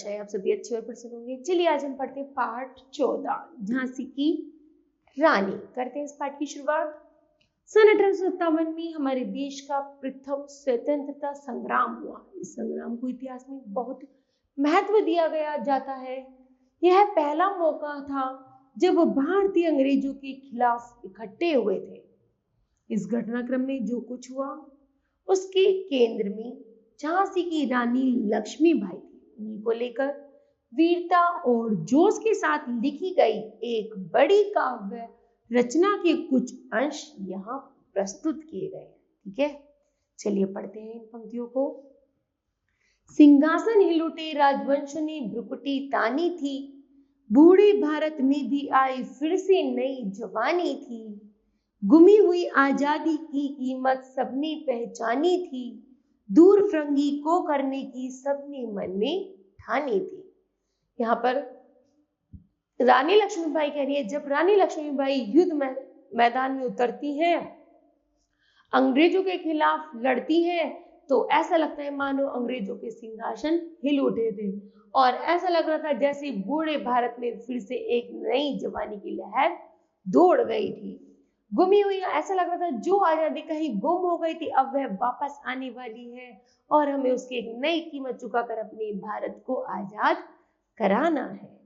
आशा है आप सभी अच्छे और प्रसन्न होंगे। चलिए आज हम पढ़ते हैं पाठ 14 झांसी की रानी। करते हैं इस पाठ की शुरुआत। सन 1857 में हमारे देश का प्रथम स्वतंत्रता संग्राम हुआ। इस संग्राम को इतिहास में बहुत महत्व दिया गया जाता है। यह पहला मौका था जब भारतीय अंग्रेजों के खिलाफ इकट्ठे हुए थे। इस घटनाक्रम में जो कुछ हुआ उसके केंद्र में झांसी की रानी लक्ष्मीबाई थी। उन्हीं को लेकर वीरता और जोश के साथ लिखी गई एक बड़ी काव्य रचना के कुछ अंश यहाँ प्रस्तुत किए गए हैं। ठीक है, चलिए पढ़ते हैं इन पंक्तियों को। सिंहासन हिलुटे राजवंश ने भ्रुकुटी तानी थी, बूढ़े भारत में भी आई फिर से नई जवानी थी। गुमी हुई आजादी की कीमत सबने पहचानी थी, दूर फिरंगी को करने की सबने मन में ठानी थी। यहाँ पर रानी लक्ष्मीबाई कह रही है, जब रानी लक्ष्मीबाई युद्ध मैदान में उतरती हैं, अंग्रेजों के खिलाफ लड़ती हैं, तो ऐसा लगता है मानो अंग्रेजों के सिंहासन हिल उठे थे और ऐसा लग रहा था जैसे बूढ़े भारत में फिर से एक नई जवानी की लहर दौड़ गई थी। गुमी हुई, ऐसा लग रहा था जो आजादी कहीं गुम हो गई थी अब वह वापस आने वाली है और हमें उसकी एक नई कीमत चुकाकर अपने भारत को आजाद कराना है।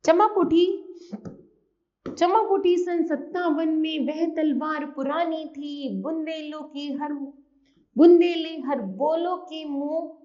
चमक उठी सन 57 में वह तलवार पुरानी थी, बुंदेले हर बोलो के मुंह,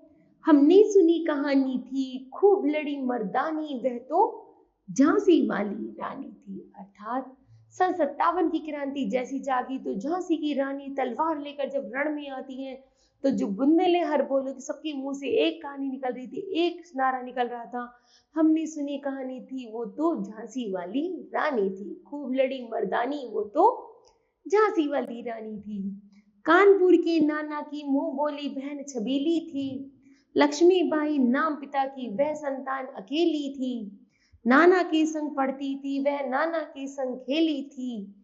हमने सुनी कहानी थी, खूब लड़ी मर्दानी, वह तो झांसी वाली रानी थी। अर्थात सन 57 की क्रांति जैसी जागी तो झांसी की रानी तलवार लेकर जब रण में आती है तो जो बुंदेले हर बोलो की सबके मुंह से एक कहानी निकल रही थी, एक नारा निकल रहा था, हमने सुनी कहानी थी, वो तो झांसी वाली रानी थी, खूब लड़ी मर्दानी, वो तो झांसी वाली रानी थी। कानपुर के नाना की मुंह बोली बहन छबीली थी, लक्ष्मीबाई नाम पिता की वह संतान अकेली थी, नाना के संग पढ़ती थी वह नाना के संग खेली थी,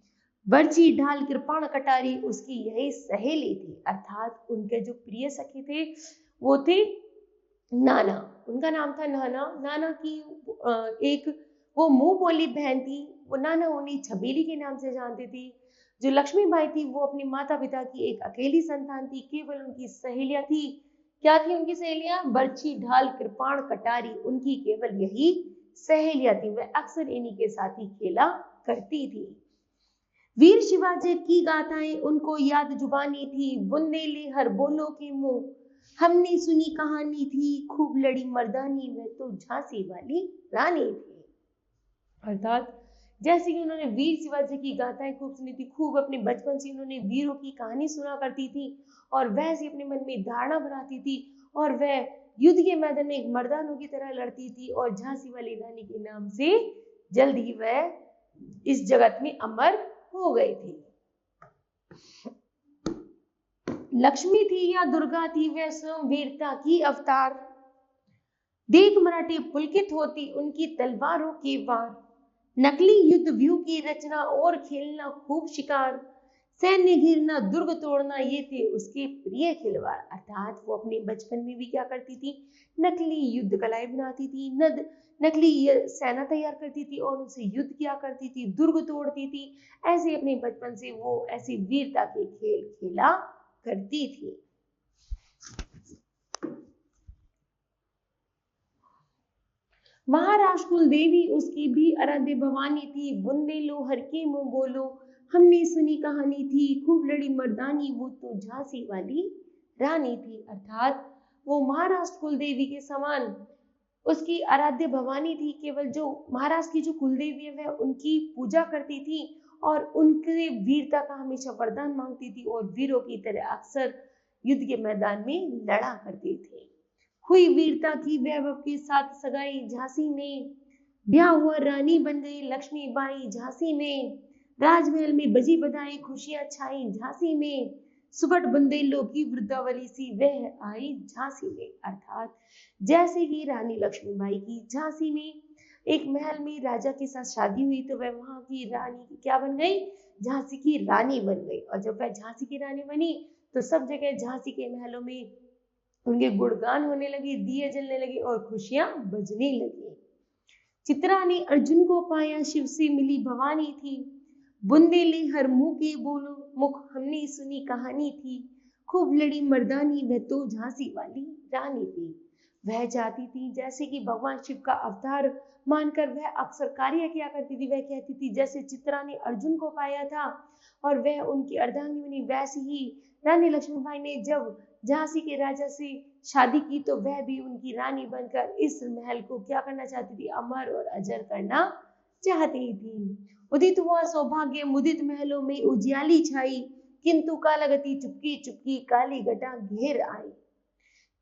बर्ची ढाल कृपाण कटारी उसकी यही सहेली थी। अर्थात उनके जो प्रिय सखी थे वो थे नाना, उनका नाम था नाना। नाना की एक वो मुंह बोली बहन थी, वो नाना उन्हें छबीली के नाम से जानती थी। जो लक्ष्मीबाई थी वो अपने माता पिता की एक अकेली संतान थी। केवल उनकी सहेलियां थी। क्या थी उनकी सहेलियां? बर्ची ढाल कृपाण कटारी, उनकी केवल यही सहेलियां थी। वह अक्सर इन्हीं के साथ ही खेला करती थी। वीर शिवाजी की गाथाएं उनको याद जुबानी थी, बुंदेले हर बोलो के मुंह, हमने सुनी कहानी थी, खूब लड़ी मर्दानी, वह तो झांसी वाली रानी थी। अर्थात जैसे कि उन्होंने वीर शिवाजी की गाथाएं खूब सुनी थी, खूब अपने बचपन से उन्होंने वीरों की कहानी सुना करती थी और वैसे अपने मन में धारणा बनाती थी और वह युद्ध के मैदान में एक मर्दानों की तरह लड़ती थी और झांसी वाली रानी के नाम से जल्द ही वह इस जगत में अमर हो गई थी। लक्ष्मी थी या दुर्गा थी, वह स्वयं वीरता की अवतार, देख मराठे पुलकित होती उनकी तलवारों के वार, नकली युद्ध व्यू की रचना और खेलना खूब शिकार, सैन्य घिरना दुर्ग तोड़ना, ये थे उसके प्रिय खिलवाड़। अर्थात वो अपने बचपन में भी क्या करती थी? नकली युद्ध कलाएं बनाती थी, नकली सेना तैयार करती थी और उनसे युद्ध किया करती थी, दुर्ग तोड़ती थी। ऐसे अपने बचपन से वो ऐसी वीरता के खेल खेला करती थी। महाराष्ट्र कुल देवी उसकी भी आराध्य भवानी थी, बुंदेलो हर के मुंह बोलो, हमने सुनी कहानी थी, खूब लड़ी मर्दानी, वो तो झांसी वाली रानी थी। अर्थात वो महाराष्ट्र कुल देवी के समान उसकी आराध्य भवानी थी। केवल जो महाराष्ट्र की जो कुलदेवी है वह उनकी पूजा करती थी और उनके वीरता का हमेशा वरदान मांगती थी और वीरों की तरह अक्सर युद्ध के मैदान में लड़ा करती थी। हुई वीरता की वैभव के साथ सगाई झांसी में, ब्याह हुआ रानी बन गई लक्ष्मीबाई झांसी में, राजमहल में बजी बधाई खुशियां छाई झांसी में, सुबट बुंदेलों की वृद्धावली सी वह आई झांसी में। अर्थात जैसे कि रानी लक्ष्मीबाई की झांसी में एक महल में राजा के साथ शादी हुई तो वह वहां की रानी क्या बन गई? झांसी की रानी बन गई। और जब वह झांसी की रानी बनी तो सब जगह झांसी के महलों में उनके गुणगान होने लगे, दिए जलने लगे और खुशियां बजने लगी। चित्रा ने अर्जुन को पाया, शिव से मिली भवानी थी। बुंदेली हर मुंह के बोलो, मुख हमने सुनी कहानी थी। खूब लड़ी मर्दानी, वह तो झांसी वाली रानी थी। वह चाहती थी जैसे कि भगवान शिव का अवतार मानकर वह अक्सर कार्य किया करती थी। वह कहती थी जैसे चित्रा ने अर्जुन को पाया था और वह उनकी अर्धांगिनी बनी, वैसे ही रानी लक्ष्मीबाई ने जब झांसी के राजा से शादी की तो वह भी उनकी रानी बनकर इस महल को क्या करना चाहती थी, अमर और अजर करना चाहती थी। उदित हुआ सौभाग्य, मुदित महलों में उजियाली छाई, किंतु कालागति चुपकी चुपकी काली घटा घेर आई।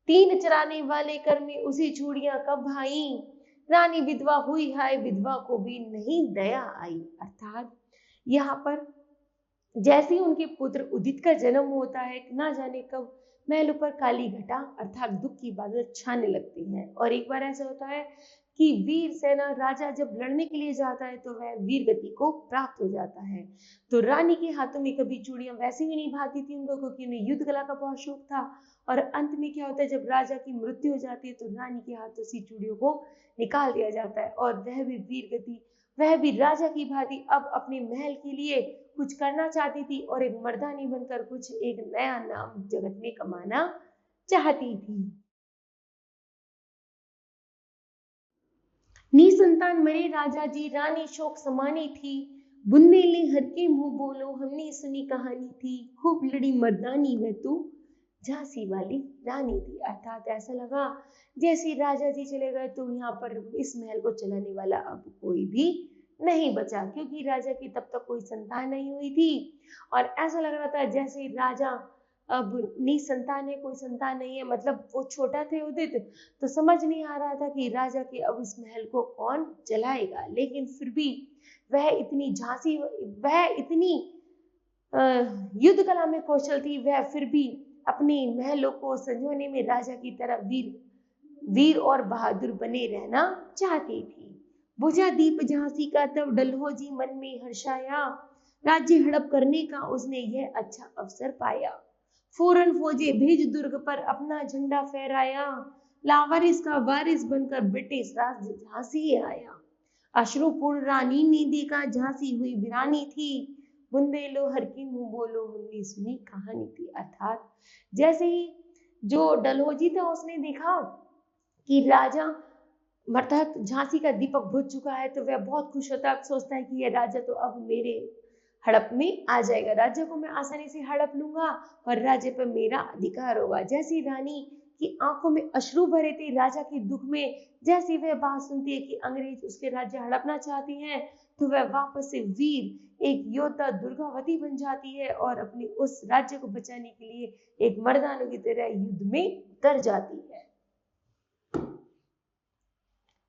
तीन चराने वाले कर में उसी चूड़ियां कब भाई, रानी विधवा हुई हाय, विधवा को भी नहीं दया आई। अर्थात यहाँ पर जैसे ही उनके पुत्र उदित का जन्म होता है, ना जाने कब महलों पर काली घटा अर्थात दुख की बादल छाने लगती है। और एक बार ऐसा होता है कि वीर सेना राजा जब लड़ने के लिए जाता है तो वह वीर गति को प्राप्त हो जाता है। तो रानी के हाथों में कभी चूड़ियां वैसे ही नहीं भाती थी उनको, क्योंकि उन्हें युद्ध कला का बहुत शौक था। और अंत में क्या होता है, जब राजा की मृत्यु हो जाती है तो रानी के हाथों से चूड़ियों को निकाल दिया जाता है और वह भी वीर गति, वह भी राजा की भांति अब अपने महल के लिए कुछ करना चाहती थी और एक मर्दानी बनकर कुछ एक नया नाम जगत में कमाना चाहती थी। निसंतान मरे राजा जी, रानी शोक समानी थी। बुंदेले हर के मुंह बोलो, हमने सुनी कहानी थी। खूब लड़ी मर्दानी, वह तो झांसी वाली रानी थी। अर्थात ऐसा लगा जैसे राजा जी चले गए तो यहाँ पर इस महल को चलाने वाला अब कोई भी नहीं बचा, क्योंकि राजा की तब तक कोई संतान नहीं हुई थी। और ऐसा लग रहा था जैसे राजा अब निसंतान है, कोई संतान नहीं है, मतलब वो छोटा थे उदित, तो समझ नहीं आ रहा था कि राजा के अब इस महल को कौन चलाएगा। लेकिन फिर भी वह इतनी झांसी, वह इतनी युद्ध कला में कौशल थी, वह फिर भी अपने महलों को संजोने में राजा की तरह वीर और बहादुर बने रहना चाहती थी। बुझा दीप झांसी का तब डलहौजी मन में हर्षाया, राज्य हड़प करने का उसने यह अच्छा अवसर पाया। फौरन फौजे भेज दुर्ग पर अपना झंडा फहराया, लावारिस का वारिस बनकर ब्रिटिश राज झांसी आया। अश्रुपूर्ण रानी ने देखा झांसी हुई वीरानी थी, बुंदेलो हर की मुंह बोलो, हमने सुनी कहानी थी। अर्थात जैसे ही जो डलहौजी था उसने देखा कि राजा अर्थात झांसी का दीपक बुझ चुका है तो वह बहुत खुश होता है, सोचता है कि यह राजा तो अब मेरे हड़प में आ जाएगा, राज्य को मैं आसानी से हड़प लूंगा और राज्य पर मेरा अधिकार होगा। जैसी रानी की आंखों में अश्रु भरे थे राजा के दुख में, जैसी वह बात सुनती है कि अंग्रेज उसके राज्य हड़पना चाहती हैं, तो वह वापस से वीर एक योद्धा दुर्गावती बन जाती है और अपने उस राज्य को बचाने के लिए एक मर्दानों की तरह युद्ध में उतर जाती है।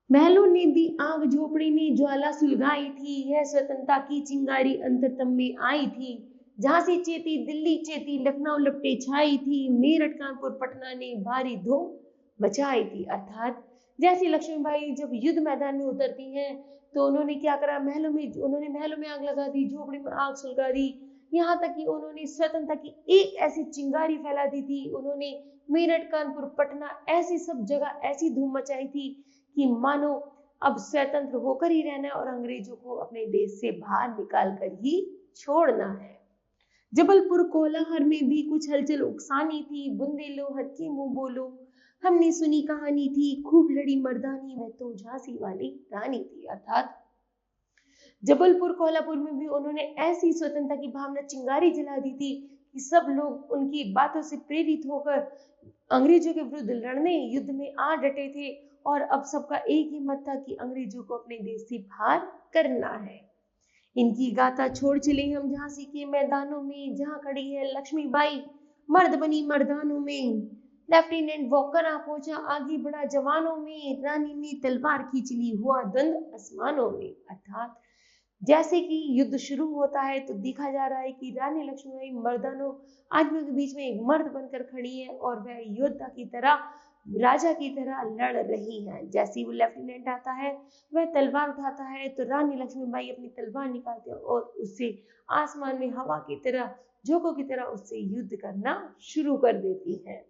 महलों ने दी आग, झोपड़ी ने ज्वाला सुलगाई थी, यह स्वतंत्रता की चिंगारी अंतरतम में आई थी। झांसी चेती, दिल्ली चेती, लखनऊ लपटे छाई थी, मेरठ कानपुर पटना ने भारी धूम मचाई थी। अर्थात जैसी लक्ष्मीबाई जब युद्ध मैदान में उतरती हैं तो उन्होंने क्या करा, उन्होंने महलों में आग लगा दी, झोपड़ी में आग सुलगा दी, यहाँ तक कि उन्होंने स्वतंत्रता की एक ऐसी चिंगारी फैला दी थी। उन्होंने मेरठ कानपुर पटना ऐसी सब जगह ऐसी धूम मचाई थी कि मानो अब स्वतंत्र होकर ही रहना है और अंग्रेजों को अपने देश से बाहर निकाल कर ही छोड़ना है। जबलपुर कोलाहल में भी कुछ हलचल उकसानी थी, बुंदेलो हर के मुंह बोलो, हमने सुनी कहानी थी। खूब लड़ी मर्दानी, वह तो झांसी वाली रानी थी। अर्थात जबलपुर कोल्हापुर में भी उन्होंने ऐसी स्वतंत्रता की भावना चिंगारी जला दी थी कि सब लोग उनकी बातों से प्रेरित होकर अंग्रेजों के विरुद्ध लड़ने युद्ध में आ डटे थे और अब सबका एक ही मत था कि अंग्रेजों को अपने देश से बाहर करना है। इनकी गाथा छोड़ चले हम झांसी के मैदानों में, जहां खड़ी है लक्ष्मीबाई मर्द बनी मर्दानों में। लेफ्टिनेंट वॉकर आ पहुंचा, आगे बढ़ा जवानों में, रानी ने तलवार खींच ली, हुआ द्वंद आसमानों में। अर्थात जैसे कि युद्ध शुरू होता है तो देखा जा रहा है कि रानी लक्ष्मीबाई मर्दानों आदमियों के बीच में एक मर्द बनकर खड़ी है और वह योद्धा की तरह राजा की तरह लड़ रही हैं। जैसे ही वो लेफ्टिनेंट आता है वह तलवार उठाता है तो रानी लक्ष्मीबाई अपनी तलवार निकालते हैं और उससे आसमान में हवा की तरह, झोंकों की तरह उससे युद्ध करना शुरू कर देती है।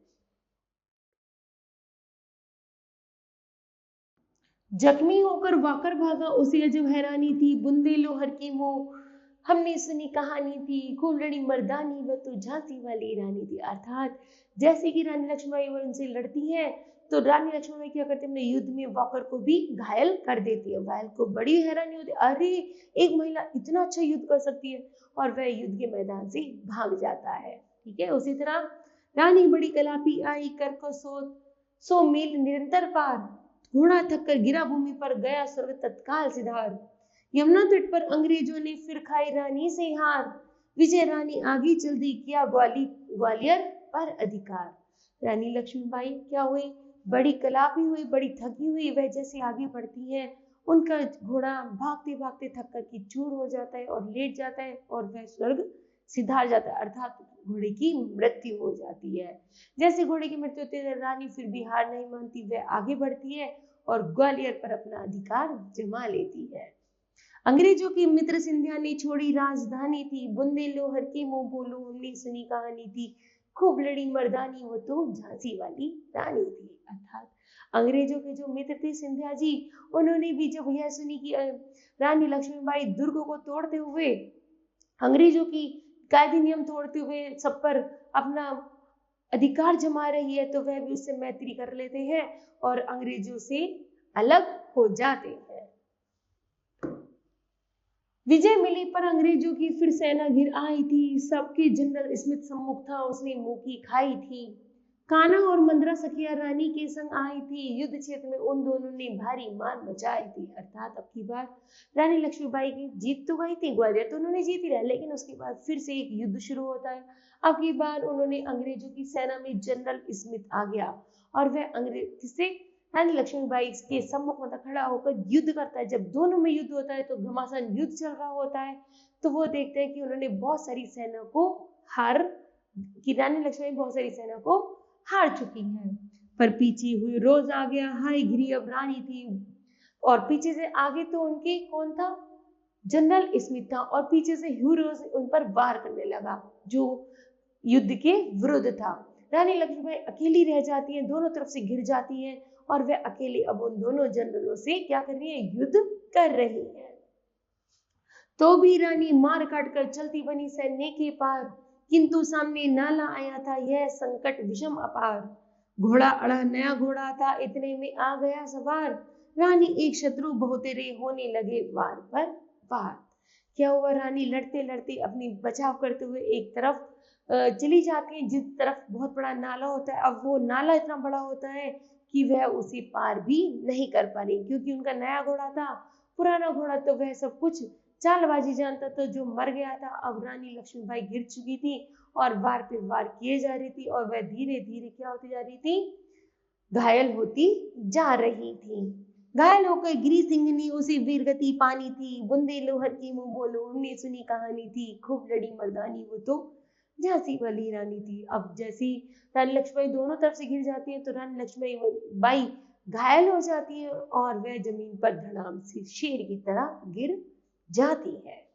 जख्मी होकर वाकर भागा उसे अजब हैरानी थी, बुंदे लोहर की मुंह हमने सुनी कहानी थी, खूब लड़ी मर्दानी वह तो झांसी वाली रानी थी। अर्थात जैसे कि रानी लक्ष्मीबाई उनसे लड़ती है तो रानी लक्ष्मीबाई क्या करती है, अपने युद्ध में वाकर को भी घायल कर देती है। घायल को बड़ी हैरानी होती है, अरे एक महिला इतना अच्छा युद्ध कर सकती है, और वह युद्ध के मैदान से भाग जाता है। ठीक है, उसी तरह रानी बड़ी कलापी आई कर को सो मील निरंतर पार, घोड़ा थक कर गिरा भूमि पर, गया स्वर्ग तत्काल सिधार। यमुना तट पर अंग्रेजों ने फिर खाई रानी से हार, विजय रानी आगे चल दी, किया ग्वालियर पर अधिकार। रानी लक्ष्मीबाई क्या हुई, बड़ी कलापी हुई, बड़ी थकी हुई, वह जैसे आगे बढ़ती है उनका घोड़ा भागते भागते थक कर की चूर हो जाता है और लेट जाता है, और वह स्वर्ग सिधार जाता है, अर्थात घोड़े की मृत्यु हो जाती है। जैसे घोड़े की मृत्यु होती है, रानी फिर भी हार नहीं मानती, वह आगे बढ़ती है और ग्वालियर पर अपना अधिकार जमा लेती है। अंग्रेजों की मित्र सिंधिया ने छोड़ी राजधानी थी, बुंदे लोहर के मुंह बोलो हमने सुनी कहानी थी, खूब लड़ी मर्दानी वो तो झांसी वाली रानी थी। अर्थात अंग्रेजों के जो मित्र थे सिंधिया जी, उन्होंने भी जब यह सुनी कि रानी लक्ष्मीबाई दुर्ग को तोड़ते हुए, अंग्रेजों की कायदे नियम तोड़ते हुए सब पर अपना अधिकार जमा रही है, तो वह भी उससे मैत्री कर लेते हैं और अंग्रेजों से अलग हो जाते हैं। विजय मिली पर अंग्रेजों की फिर सेना घिर आई थी, सबके जनरल स्मिथ सम्मुख था, उसने मुंह की खाई थी। कान्हा और मंदरा सखिया रानी के संग आई थी, युद्ध क्षेत्र में उन दोनों ने भारी मार मचाई थी। अर्थात अब की बार रानी लक्ष्मीबाई की जीत तो गई थी, ग्वालियर तो उन्होंने जीत लिया, लेकिन उसके बाद फिर से एक युद्ध शुरू होता है। अब की बार उन्होंने अंग्रेजों की सेना में जनरल स्मिथ आ गया और वह अंग्रेज किससे, रानी लक्ष्मीबाई के सम्मुख मतलब खड़ा होकर युद्ध करता है। जब दोनों में युद्ध होता है तो घमासान युद्ध चल रहा होता है, तो वो देखते हैं कि उन्होंने बहुत सारी सेना को हार कि रानी लक्ष्मीबाई बहुत सारी सेना को हार चुकी है। पर पीछे हुई रोज आ गया, हाय घिरी अब रानी थी, और पीछे से आगे तो उनके कौन था, जनरल स्मिथ था, और पीछे से ह्यूरोज उन पर वार करने लगा जो युद्ध के विरुद्ध था। रानी लक्ष्मीबाई अकेली रह जाती है, दोनों तरफ से घिर जाती है, और वह अकेले अब उन दोनों जनरलों से क्या कर रही है, युद्ध कर रही है। तो भी रानी मार काट कर चलती बनी सैन्य के पार, किंतु सामने नाला आया था यह संकट विषम अपार। घोड़ा अड़ा नया घोड़ा था, इतने में आ गया सवार, रानी एक शत्रु बहुतेरे होने लगे वार पर वार। क्या हुआ, रानी लड़ते लड़ते अपनी बचाव करते हुए एक तरफ चली जाती है जिस तरफ बहुत बड़ा नाला होता है। अब वो नाला इतना बड़ा होता है कि वह उसे पार भी नहीं कर पा रही, क्योंकि उनका नया घोड़ा था, पुराना घोड़ा तो वह सब कुछ चालबाजी जानता था, जो मर गया था। अब रानी लक्ष्मीबाई गिर चुकी थी और वार पे वार किए जा रही थी, और वह धीरे धीरे क्या होती जा रही थी, घायल होती जा रही थी। घायल होकर गिरी सिंह उसे वीरगति पानी थी, बुंदे लोहर की मुंह बोलो हमने सुनी कहानी थी, खूब लड़ी मर्दानी वो तो झांसी वाली रानी थी। अब जैसी रानी लक्ष्मीबाई दोनों तरफ से गिर जाती है तो रानी लक्ष्मीबाई घायल हो जाती है और वह जमीन पर धड़ाम से शेर की तरह गिर जाती है।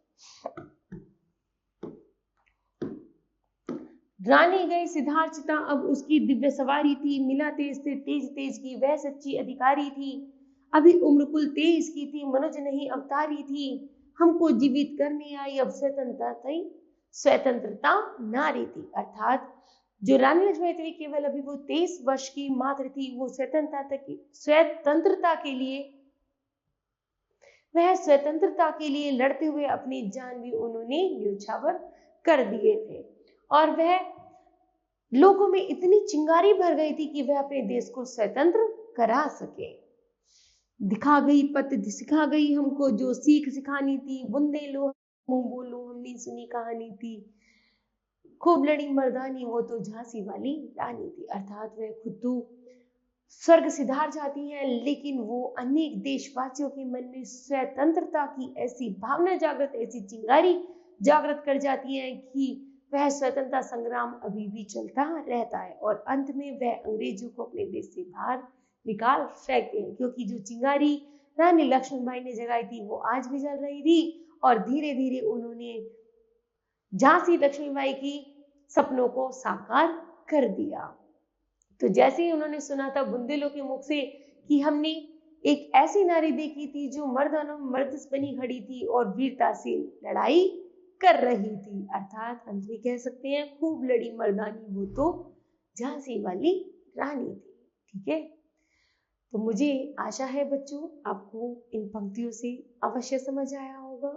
रानी गई सिद्धार्थता, अब उसकी दिव्य सवारी थी, मिला तेज से तेज तेज की वह सच्ची अधिकारी थी, अभी उम्र कुल 23 की थी, मनुज नहीं अवतारी थी, हमको जीवित करने आई अब स्वतंत्रता नारी थी। अर्थात जो रानी लक्ष्मीबाई थी केवल अभी वो 23 वर्ष की मात्र थी, वो स्वतंत्रता के लिए वह स्वतंत्रता के लिए लड़ते हुए अपनी जान भी उन्होंने न्यौछावर कर दिए थे, और वह लोगों में इतनी चिंगारी भर गई थी कि वह अपने देश को स्वतंत्र करा सके। दिखा गई पत सिखा गई हमको जो सीख सिखानी थी, बुंदे लो मुंह बोलो हमने सुनी कहानी थी, खूब लड़ी मर्दानी वो तो झांसी वाली रानी थी। अर्थात वह खुद तो स्वर्ग सिधार जाती है, लेकिन वो अनेक देशवासियों के मन में स्वतंत्रता की ऐसी भावना जागृत, ऐसी चिंगारी जागृत कर जाती है कि वह स्वतंत्रता संग्राम अभी भी चलता रहता है, और अंत में वह अंग्रेजों को अपने देश से बाहर निकाल फेंकते हैं, क्योंकि जो चिंगारी रानी लक्ष्मीबाई ने जगाई थी वो आज भी जल रही थी, और धीरे धीरे उन्होंने झांसी लक्ष्मीबाई की सपनों को साकार कर दिया। तो जैसे ही उन्होंने सुना था बुंदेलों के मुख से कि हमने एक ऐसी नारी देखी थी जो मर्दानों में मर्दस बनी खड़ी थी और वीरता से लड़ाई कर रही थी। अर्थात अंत में कह सकते हैं खूब लड़ी मर्दानी वो तो झांसी वाली रानी थी। ठीक है, तो मुझे आशा है बच्चों आपको इन पंक्तियों से अवश्य समझ आया होगा।